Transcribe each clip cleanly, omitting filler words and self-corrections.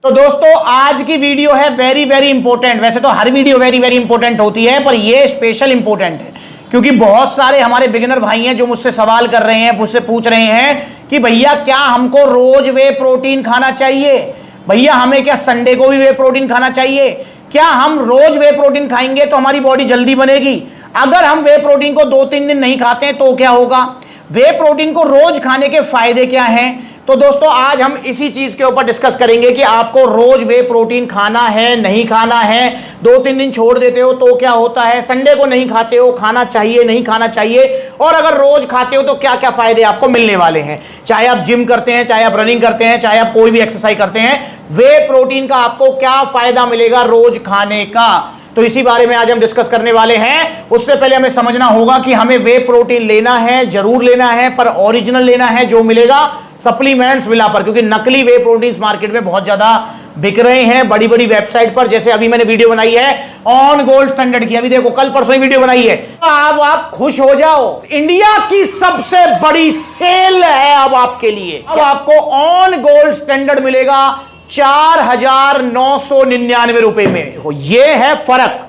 तो दोस्तों आज की वीडियो है वेरी वेरी इंपॉर्टेंट। वैसे तो हर वीडियो वेरी वेरी इंपॉर्टेंट होती है, पर ये स्पेशल इंपॉर्टेंट है क्योंकि बहुत सारे हमारे बिगिनर भाई हैं जो मुझसे सवाल कर रहे हैं, मुझसे पूछ रहे हैं कि भैया क्या हमको रोज वे प्रोटीन खाना चाहिए, भैया हमें क्या संडे को भी वे प्रोटीन खाना चाहिए, क्या हम रोज वे प्रोटीन खाएंगे तो हमारी बॉडी जल्दी बनेगी, अगर हम वे प्रोटीन को 2-3 दिन नहीं खाते हैं तो क्या होगा, वे प्रोटीन को रोज खाने के फायदे क्या हैं। तो दोस्तों आज हम इसी चीज के ऊपर डिस्कस करेंगे कि आपको रोज वे प्रोटीन खाना है नहीं खाना है, 2-3 दिन छोड़ देते हो तो क्या होता है, संडे को नहीं खाते हो, खाना चाहिए नहीं खाना चाहिए, और अगर रोज खाते हो तो क्या क्या फायदे आपको मिलने वाले हैं। चाहे आप जिम करते हैं, चाहे आप रनिंग करते हैं, चाहे आप कोई भी एक्सरसाइज करते हैं, वे प्रोटीन का आपको क्या फायदा मिलेगा रोज खाने का, तो इसी बारे में आज हम डिस्कस करने वाले हैं। उससे पहले हमें समझना होगा कि हमें वे प्रोटीन लेना है, जरूर लेना है, पर ओरिजिनल लेना है जो मिलेगा सप्लीमेंट्स मिला पर, क्योंकि नकली वे प्रोटीन मार्केट में बहुत ज्यादा बिक रहे हैं बड़ी बड़ी वेबसाइट पर। जैसे अभी मैंने वीडियो बनाई है ऑन गोल्ड स्टैंडर्ड की, अभी देखो कल परसों ही वीडियो बनाई है। अब आप खुश हो जाओ, इंडिया की सबसे बड़ी सेल है अब आपके लिए। अब आपको ऑन गोल्ड स्टैंडर्ड मिलेगा 4,999 रुपए में। ये है फर्क,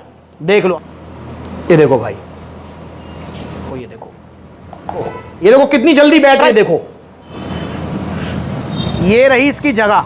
देख लो, ये देखो भाई, ये देखो, ये देखो कितनी जल्दी बैठ रही है, देखो ये रही इसकी जगह।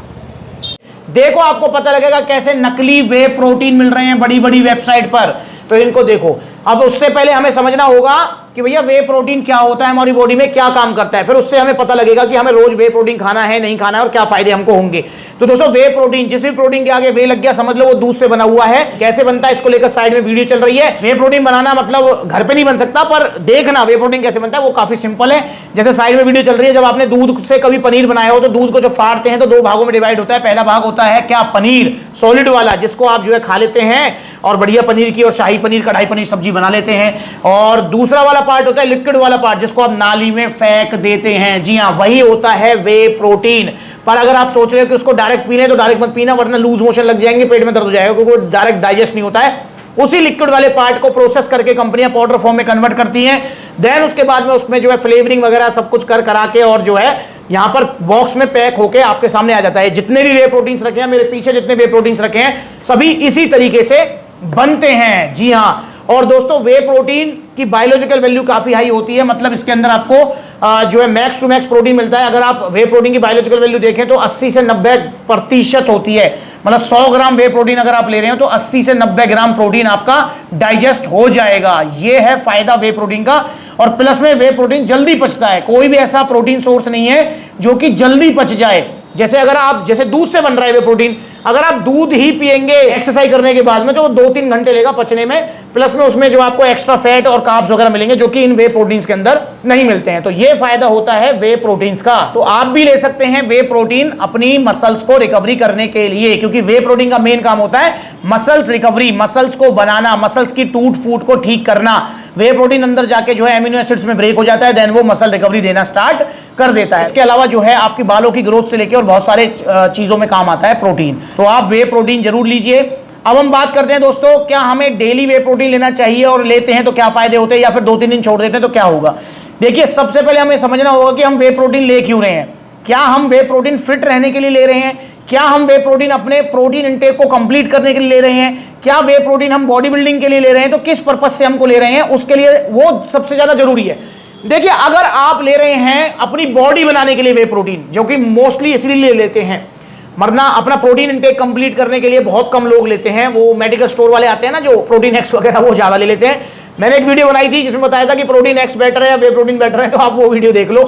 देखो आपको पता लगेगा कैसे नकली वे प्रोटीन मिल रहे हैं बड़ी बड़ी वेबसाइट पर, तो इनको देखो। अब उससे पहले हमें समझना होगा कि भैया वे प्रोटीन क्या होता है, हमारी बॉडी में क्या काम करता है, फिर उससे हमें पता लगेगा कि हमें रोज वे प्रोटीन खाना है नहीं खाना है और क्या फायदे हमको होंगे। तो दोस्तों वे प्रोटीन, जिस भी प्रोटीन के आगे वे लग गया समझ लो वो दूध से बना हुआ है। कैसे बनता है इसको लेकर साइड में वीडियो चल रही है। वे प्रोटीन बनाना मतलब घर पे नहीं बन सकता, पर देखना वे प्रोटीन कैसे बनता है वो काफी सिंपल है। जैसे साइड में वीडियो चल रही है, जब आपने दूध से कभी पनीर बनाया हो तो दूध को जब फाड़ते हैं तो 2 भागों में डिवाइड होता है। पहला भाग होता है क्या, पनीर सॉलिड वाला, जिसको आप जो है खा लेते हैं और बढ़िया पनीर की और शाही पनीर कढ़ाई पनीर सब्जी बना लेते हैं। और दूसरा वाला पार्ट होता है लिक्विड वाला पार्ट, जिसको आप नाली में फेंक देते हैं। जी हाँ, वही होता है वे प्रोटीन। पर अगर आप सोच रहे हो कि उसको डायरेक्ट पीने तो डायरेक्ट मत पीना, वरना लूज मोशन लग जाएंगे, पेट में दर्द हो जाएगा, क्योंकि वो डायरेक्ट डाइजेस्ट नहीं होता है। उसी लिक्विड वाले पार्ट को प्रोसेस करके कंपनियां पाउडर फॉर्म में कन्वर्ट करती हैं। देन उसके बाद में उसमें जो है फ्लेवरिंग वगैरह सब कुछ कर करा के और जो है यहां पर बॉक्स में पैक होके आपके सामने आ जाता है। जितने भी वे प्रोटीन्स रखे हैं, मेरे पीछे जितने वे प्रोटीन्स रखे हैं, सभी इसी तरीके से बनते हैं। जी हाँ, और दोस्तों वे प्रोटीन की बायोलॉजिकल वैल्यू काफी हाई होती है, मतलब इसके अंदर आपको जो है मैक्स टू मैक्स प्रोटीन मिलता है। अगर आप वे प्रोटीन की बायोलॉजिकल वैल्यू देखें तो 80 से 90% होती है, मतलब 100 ग्राम वे प्रोटीन अगर आप ले रहे हो तो 80 से 90 ग्राम प्रोटीन आपका डाइजेस्ट हो जाएगा। ये है फायदा वे प्रोटीन का। और प्लस में वे प्रोटीन जल्दी पचता है, कोई भी ऐसा प्रोटीन सोर्स नहीं है जो कि जल्दी पच जाए। जैसे अगर आप, जैसे दूध से बन रहा है वे प्रोटीन, अगर आप दूध ही पिएंगे एक्सरसाइज करने के बाद में तो वो 2-3 घंटे लेगा पचने में, प्लस में उसमें जो आपको एक्स्ट्रा फैट और कार्ब्स वगैरह मिलेंगे जो कि इन वे प्रोटीन्स के अंदर नहीं मिलते हैं। तो ये फायदा होता है वे प्रोटीन्स का। तो आप भी ले सकते हैं वे प्रोटीन अपनी मसल्स को रिकवरी करने के लिए, क्योंकि वे प्रोटीन का मेन काम होता है मसल्स रिकवरी, मसल्स को बनाना, मसल्स की टूट फूट को ठीक करना। वे प्रोटीन अंदर जाके जो है एमिनो एसिड्स में ब्रेक हो जाता है, देन वो मसल रिकवरी देना स्टार्ट कर देता है। इसके अलावा जो है आपकी बालों की ग्रोथ से लेकर और बहुत सारे चीजों में काम आता है प्रोटीन। तो आप वे प्रोटीन जरूर लीजिए। अब हम बात करते हैं दोस्तों, क्या हमें डेली वे प्रोटीन लेना चाहिए, और लेते हैं तो क्या फायदे होते हैं, या फिर 2-3 दिन छोड़ देते हैं तो क्या होगा। देखिए सबसे पहले हमें समझना होगा कि हम वे प्रोटीन ले क्यों रहे हैं। क्या हम वे प्रोटीन फिट रहने के लिए ले रहे हैं, क्या हम वे प्रोटीन अपने प्रोटीन इंटेक को कंप्लीट करने के लिए ले रहे हैं, क्या वे प्रोटीन हम बॉडी बिल्डिंग के लिए ले रहे हैं, तो किस पर्पस से हमको ले रहे हैं, उसके लिए वो सबसे ज्यादा जरूरी है। देखिए अगर आप ले रहे हैं अपनी बॉडी बनाने के लिए वे प्रोटीन, जो कि मोस्टली इसलिए ले लेते हैं, वरना अपना प्रोटीन इंटेक कंप्लीट करने के लिए बहुत कम लोग लेते हैं। वो मेडिकल स्टोर वाले आते हैं ना जो प्रोटीन एक्स वगैरह, वो ज्यादा ले लेते हैं। मैंने एक वीडियो बनाई थी जिसमें बताया था कि प्रोटीन एक्स बेटर है या वे प्रोटीन बेटर है, तो आप वो वीडियो देख लो।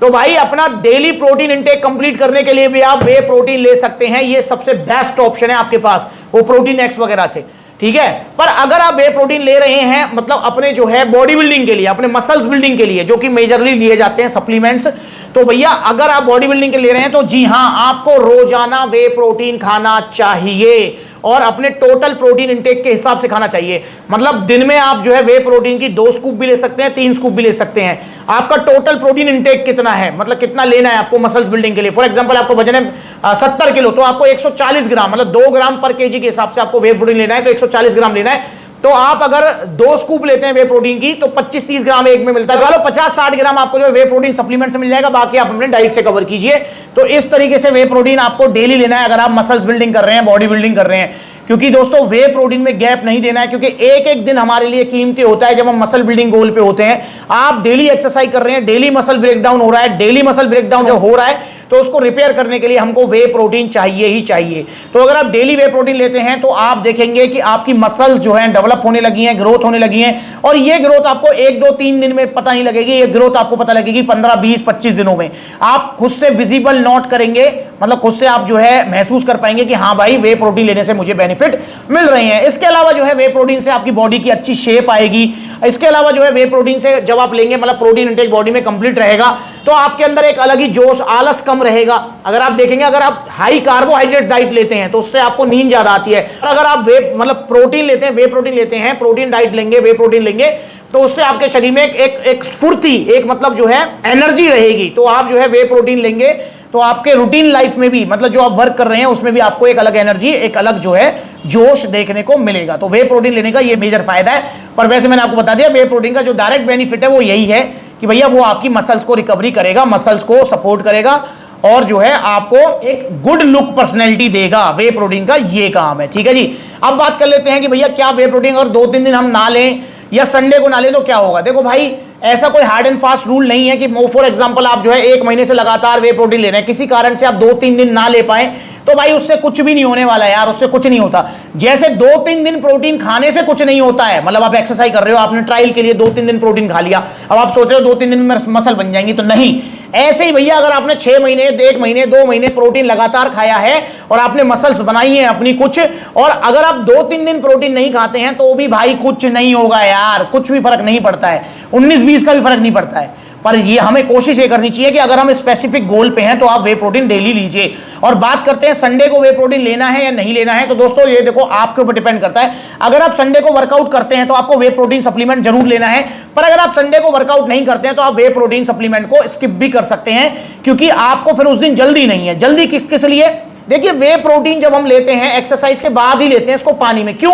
तो भाई अपना डेली प्रोटीन इंटेक कंप्लीट करने के लिए भी आप वे प्रोटीन ले सकते हैं, ये सबसे बेस्ट ऑप्शन है आपके पास वो प्रोटीन एक्स वगैरह से, ठीक है। पर अगर आप वे प्रोटीन ले रहे हैं मतलब अपने जो है बॉडी बिल्डिंग के लिए, अपने मसल्स बिल्डिंग के लिए, जो कि मेजरली लिए जाते हैं सप्लीमेंट्स, तो भैया अगर आप बॉडी बिल्डिंग के ले रहे हैं तो जी हां आपको रोजाना वे प्रोटीन खाना चाहिए, और अपने टोटल प्रोटीन इंटेक के हिसाब से खाना चाहिए। मतलब दिन में आप जो है वे प्रोटीन की 2 स्कूप भी ले सकते हैं, 3 स्कूप भी ले सकते हैं। आपका टोटल प्रोटीन इंटेक कितना है, मतलब कितना लेना है आपको मसल्स बिल्डिंग के लिए। फॉर एग्जांपल आपको वजन है 70 किलो, तो आपको 140 ग्राम मतलब 2 ग्राम पर केजी के हिसाब से आपको वे प्रोटीन लेना है, तो 140 ग्राम लेना है। तो आप अगर 2 स्कूप लेते हैं वे प्रोटीन की तो 25-30 ग्राम एक में मिलता है। चलो 50-60 ग्राम आपको जो वे प्रोटीन सप्लीमेंट से मिल जाएगा, बाकी आप अपने डाइट से कवर कीजिए। तो इस तरीके से वे प्रोटीन आपको डेली लेना है अगर आप मसल्स बिल्डिंग कर रहे हैं, बॉडी बिल्डिंग कर रहे हैं। क्योंकि दोस्तों वे प्रोटीन में गैप नहीं देना है, क्योंकि एक एक दिन हमारे लिए कीमती होता है जब हम मसल बिल्डिंग गोल पे होते हैं। आप डेली एक्सरसाइज कर रहे हैं, डेली मसल ब्रेकडाउन हो रहा है, डेली मसल ब्रेकडाउन जब हो रहा है तो उसको रिपेयर करने के लिए हमको वे प्रोटीन चाहिए ही चाहिए। तो अगर आप डेली वे प्रोटीन लेते हैं तो आप देखेंगे कि आपकी मसल्स जो हैं डेवलप होने लगी हैं, ग्रोथ होने लगी हैं। और ये ग्रोथ आपको 1, 2, 3 दिन में पता नहीं लगेगी, ये ग्रोथ आपको पता लगेगी 15, 20, 25 दिनों में। आप खुद से विजिबल नोट करेंगे, मतलब खुद से आप जो है महसूस कर पाएंगे कि हाँ भाई वे प्रोटीन लेने से मुझे बेनिफिट मिल रहे हैं। इसके अलावा जो है वे प्रोटीन से आपकी बॉडी की अच्छी शेप आएगी। इसके अलावा जो है वे प्रोटीन से जब आप लेंगे, मतलब प्रोटीन इंटेक बॉडी में कंप्लीट रहेगा, तो आपके अंदर एक अलग ही जोश, आलस कम रहेगा। अगर आप देखेंगे, अगर आप हाई कार्बोहाइड्रेट डाइट लेते हैं तो उससे आपको नींद ज्यादा आती है। और अगर आप वे मतलब प्रोटीन लेते हैं, वे प्रोटीन लेते हैं, प्रोटीन डाइट लेंगे, वे प्रोटीन लेंगे, तो उससे आपके शरीर में एक स्फूर्ति, एक मतलब जो है एनर्जी रहेगी। तो आप जो है वे प्रोटीन लेंगे तो आपके रूटीन लाइफ में भी, मतलब जो आप वर्क कर रहे हैं उसमें भी आपको एक अलग एनर्जी, एक अलग जो है जोश देखने को मिलेगा। तो वे प्रोटीन लेने का ये मेजर फायदा है। पर वैसे मैंने आपको बता दिया, वे प्रोटीन का जो डायरेक्ट बेनिफिट है वो यही है कि भैया वो आपकी मसल्स को रिकवरी करेगा, मसल्स को सपोर्ट करेगा और जो है आपको एक गुड लुक पर्सनैलिटी देगा। वे प्रोटीन का ये काम है, ठीक है जी। अब बात कर लेते हैं कि भैया क्या वे प्रोटीन अगर 2-3 दिन हम ना लें या संडे को ना लें तो क्या होगा। देखो भाई, ऐसा कोई हार्ड एंड फास्ट रूल नहीं है कि फॉर एग्जांपल आप जो है 1 महीने से लगातार वे प्रोटीन ले रहे हैं, किसी कारण से आप 2-3 दिन ना ले पाए तो भाई उससे कुछ भी नहीं होने वाला है यार, उससे कुछ नहीं होता। जैसे 2-3 दिन प्रोटीन खाने से कुछ नहीं होता है, मतलब आप एक्सरसाइज कर रहे हो, आपने ट्रायल के लिए 2-3 दिन प्रोटीन खा लिया, अब आप सोच रहे हो 2-3 दिन में मसल बन जाएंगी, तो नहीं। ऐसे ही भैया अगर आपने 6 महीने, 1 महीने, 2 महीने प्रोटीन लगातार खाया है और आपने मसल्स बनाई है अपनी कुछ, और अगर आप 2-3 दिन प्रोटीन नहीं खाते हैं तो भी भाई कुछ नहीं होगा यार, कुछ भी फर्क नहीं पड़ता है, 19-20 का भी फर्क नहीं पड़ता है। पर ये हमें कोशिश ये करनी चाहिए कि अगर हम स्पेसिफिक गोल पे हैं तो आप वे प्रोटीन डेली लीजिए। और बात करते हैं संडे को वे प्रोटीन लेना है या नहीं लेना है, तो दोस्तों ये देखो आपके ऊपर डिपेंड करता है। अगर आप संडे को वर्कआउट करते हैं तो आपको वे प्रोटीन सप्लीमेंट जरूर लेना है, पर अगर आप संडे को वर्कआउट नहीं करते हैं तो आप वे प्रोटीन सप्लीमेंट को स्किप भी कर सकते हैं, क्योंकि आपको फिर उस दिन जल्दी नहीं है। जल्दी किस लिए? देखिए, वे प्रोटीन जब हम लेते हैं एक्सरसाइज के बाद ही लेते हैं इसको पानी में। क्यों?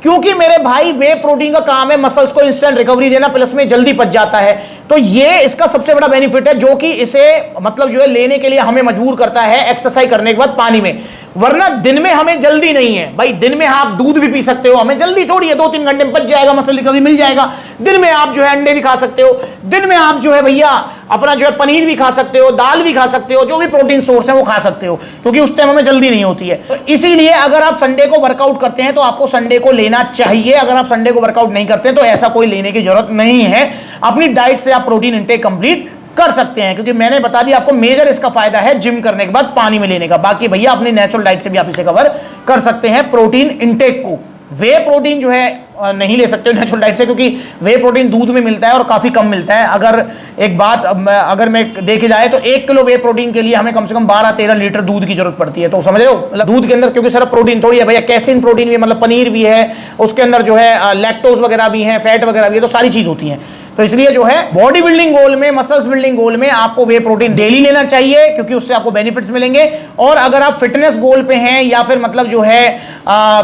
क्योंकि मेरे भाई वे प्रोटीन का काम है मसल्स को इंस्टेंट रिकवरी देना, प्लस में जल्दी पच जाता है। तो ये इसका सबसे बड़ा बेनिफिट है जो कि इसे मतलब जो है लेने के लिए हमें मजबूर करता है एक्सरसाइज करने के बाद पानी में। वरना दिन में हमें जल्दी नहीं है भाई, दिन में आप दूध भी पी सकते हो, हमें जल्दी थोड़ी है, 2-3 घंटे में पच जाएगा, मसल रिकवरी मिल जाएगा। दिन में आप जो है अंडे भी खा सकते हो, दिन में आप जो है भैया अपना जो है पनीर भी खा सकते हो, दाल भी खा सकते हो, जो भी प्रोटीन सोर्स है वो खा सकते हो, क्योंकि उस टाइम हमें जल्दी नहीं होती है। तो इसीलिए अगर आप संडे को वर्कआउट करते हैं तो आपको संडे को लेना चाहिए। अगर आप संडे को वर्कआउट नहीं करते तो ऐसा कोई लेने की जरूरत नहीं है। अपनी डाइट से आप प्रोटीन इंटेक कंप्लीट कर सकते हैं, क्योंकि मैंने बता दिया आपको मेजर इसका फायदा है जिम करने के बाद पानी में लेने का। बाकी भैया अपनी नेचुरल डाइट से भी आप इसे कवर कर सकते हैं प्रोटीन इंटेक को। वे प्रोटीन जो है नहीं ले सकते नेचुरल डाइट से, क्योंकि वे प्रोटीन दूध में मिलता है और काफी कम मिलता है। अगर एक बात अगर मैं देखे जाए तो 1 किलो वे प्रोटीन के लिए हमें कम से कम 12-13 लीटर दूध की जरूरत पड़ती है। तो समझ रहे हो, मतलब दूध के अंदर क्योंकि सिर्फ प्रोटीन थोड़ी है भैया, कैसीन प्रोटीन भी, मतलब पनीर भी है, उसके अंदर जो है लैक्टोज वगैरह भी है, फैट वगैरह भी है, तो सारी चीज होती है। तो इसलिए जो है बॉडी बिल्डिंग गोल में, मसल्स बिल्डिंग गोल में आपको वे प्रोटीन डेली लेना चाहिए, क्योंकि उससे आपको बेनिफिट्स मिलेंगे। और अगर आप फिटनेस गोल पे हैं या फिर मतलब जो है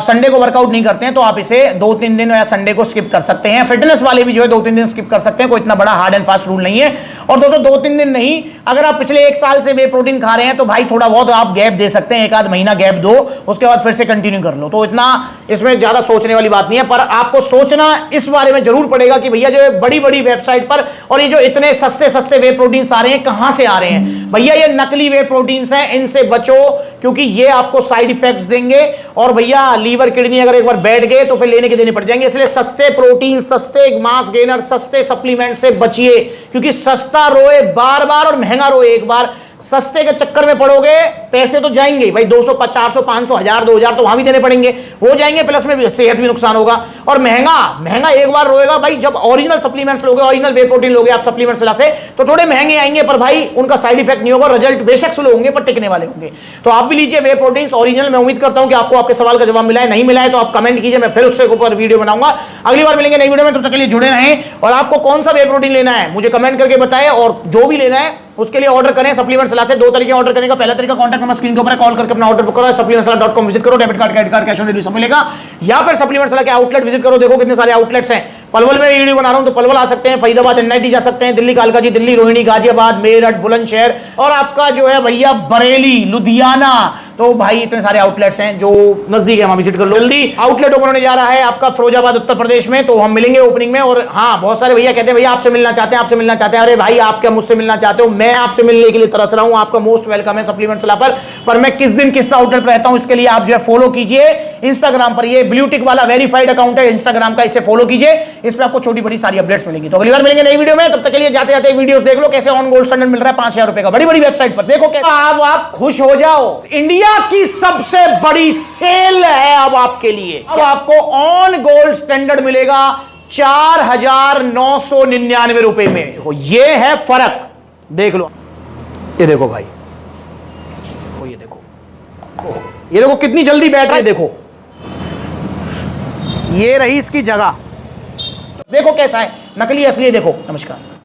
संडे को वर्कआउट नहीं करते हैं तो आप इसे 2-3 दिन या संडे को स्किप कर सकते हैं। फिटनेस वाले भी जो है 2-3 दिन स्किप कर सकते हैं, कोई इतना बड़ा हार्ड एंड फास्ट रूल नहीं है। और दोस्तों 2-3 दिन नहीं, अगर आप पिछले 1 साल से वे प्रोटीन खा रहे हैं तो भाई थोड़ा बहुत आप गैप दे सकते हैं, 1-आध महीना गैप दो, उसके बाद फिर से कंटिन्यू कर लो। तो इतना इसमें ज्यादा सोचने वाली बात नहीं है। पर आपको सोचना इस बारे में जरूर पड़ेगा कि भैया जो है बड़ी बड़ी वेबसाइट पर और ये जो इतने सस्ते सस्ते वे प्रोटीन्स आ रहे हैं, कहां से आ रहे हैं भैया? ये नकली वे प्रोटीन्स हैं, इनसे बचो, क्योंकि ये आपको साइड इफेक्ट्स देंगे। और भैया लीवर किडनी अगर एक बार बैठ गए तो फिर लेने के देने पड़ जाएंगे। इसलिए सस्ते प्रोटीन, सस्ते मास गेनर, सस्ते सप्लीमेंट से बचिए, क्योंकि सस्ता रोए बार बार और महंगा रोए एक बार। सस्ते के चक्कर में पड़ोगे, पैसे तो जाएंगे भाई, 200, 400, 500, 1000, 2000 तो वहां भी देने पड़ेंगे, हो जाएंगे, प्लस में सेहत भी नुकसान होगा। और महंगा एक बार रोएगा भाई। जब ओरिजिनल सप्लीमेंट्स लोगे, ओरिजिनल वे प्रोटीन लोगे आप सप्लीमेंट्स से, तो थोड़े महंगे आएंगे, पर भाई उनका साइड इफेक्ट नहीं होगा, रिजल्ट बेशक स्लो होंगे पर टिकने वाले होंगे। तो आप भी लीजिए वे प्रोटीन ओरिजिनल। मैं उम्मीद करता हूं कि आपको आपके सवाल का जवाब मिला है। नहीं मिला है तो आप कमेंट कीजिए, मैं फिर उससे ऊपर वीडियो बनाऊंगा। अगली बार मिलेंगे नई वीडियो में, तब तक के लिए जुड़े रहें। और आपको कौन सा वे प्रोटीन लेना है मुझे कमेंट करके बताएं, और जो भी लेना है उसके लिए ऑर्डर करें सप्लीमेंट सलाह से। दो तरीके ऑर्डर करने का, पहला तरीका कॉन्टैक्ट नंबर स्क्रीन के ऊपर है, कॉल करके अपना ऑर्डर बुक करो, supplementsala.com विजिट करो, debit card, credit card, cash on delivery सब मिलेगा। या फिर सप्लीमेंट सलाह के आउटलेट विजिट करो, देखो कितने सारे आउटलेट्स हैं। पलवल में वीडियो बना रहा हूं तो पलवल आ सकते हैं, फरीदाबाद एनआईटी जा सकते हैं, दिल्ली कालकाजी, दिल्ली रोहिणी, गाजियाबाद, मेरठ, बुलंदशहर और आपका जो है भैया बरेली, लुधियाना। तो भाई इतने सारे आउटलेट्स हैं जो नजदीक है, वहां विजिट कर लो जल्दी। आउटलेट ओपन होने जा रहा है आपका फिरोजाबाद उत्तर प्रदेश में, तो हम मिलेंगे ओपनिंग में। और हाँ, बहुत सारे भैया कहते हैं भैया आपसे मिलना चाहते हैं, आपसे मिलना चाहते हैं। अरे भाई आप क्या मुझसे मिलना चाहते हो, मैं आपसे मिलने के लिए तरस रहा हूं, आपका मोस्ट वेलकम है सप्लीमेंट सलाह पर मैं किस दिन किस आउटलेट पर रहता हूं इसके लिए आप जो है फॉलो कीजिए इंस्टाग्राम पर। ये ब्लू टिक वाला वेरीफाइड अकाउंट है इंस्टाग्राम का, इसे फॉलो कीजिए, इस पर आपको छोटी बड़ी सारी अपडेट्स मिलेंगी। तो अगली बार मिलेंगे नई वीडियो में, तब तक के लिए जाते जाते वीडियोस देख लो कैसे ऑन गोल्ड स्टैंडर्ड मिल रहा है 5000 रुपए का, बड़ी बड़ी वेबसाइट पर देखो कैसे। अब आप खुश हो जाओ, इंडिया की सबसे बड़ी सेल है अब आपके लिए। अब आपको ऑन गोल्ड स्टैंडर्ड मिलेगा 4999 रुपए में। देखो ये है फर्क, देख लो, ये देखो भाई, ये देखो कितनी जल्दी बैठ रहा है, देखो ये रही इसकी जगह, देखो कैसा है, नकली असली, देखो। नमस्कार।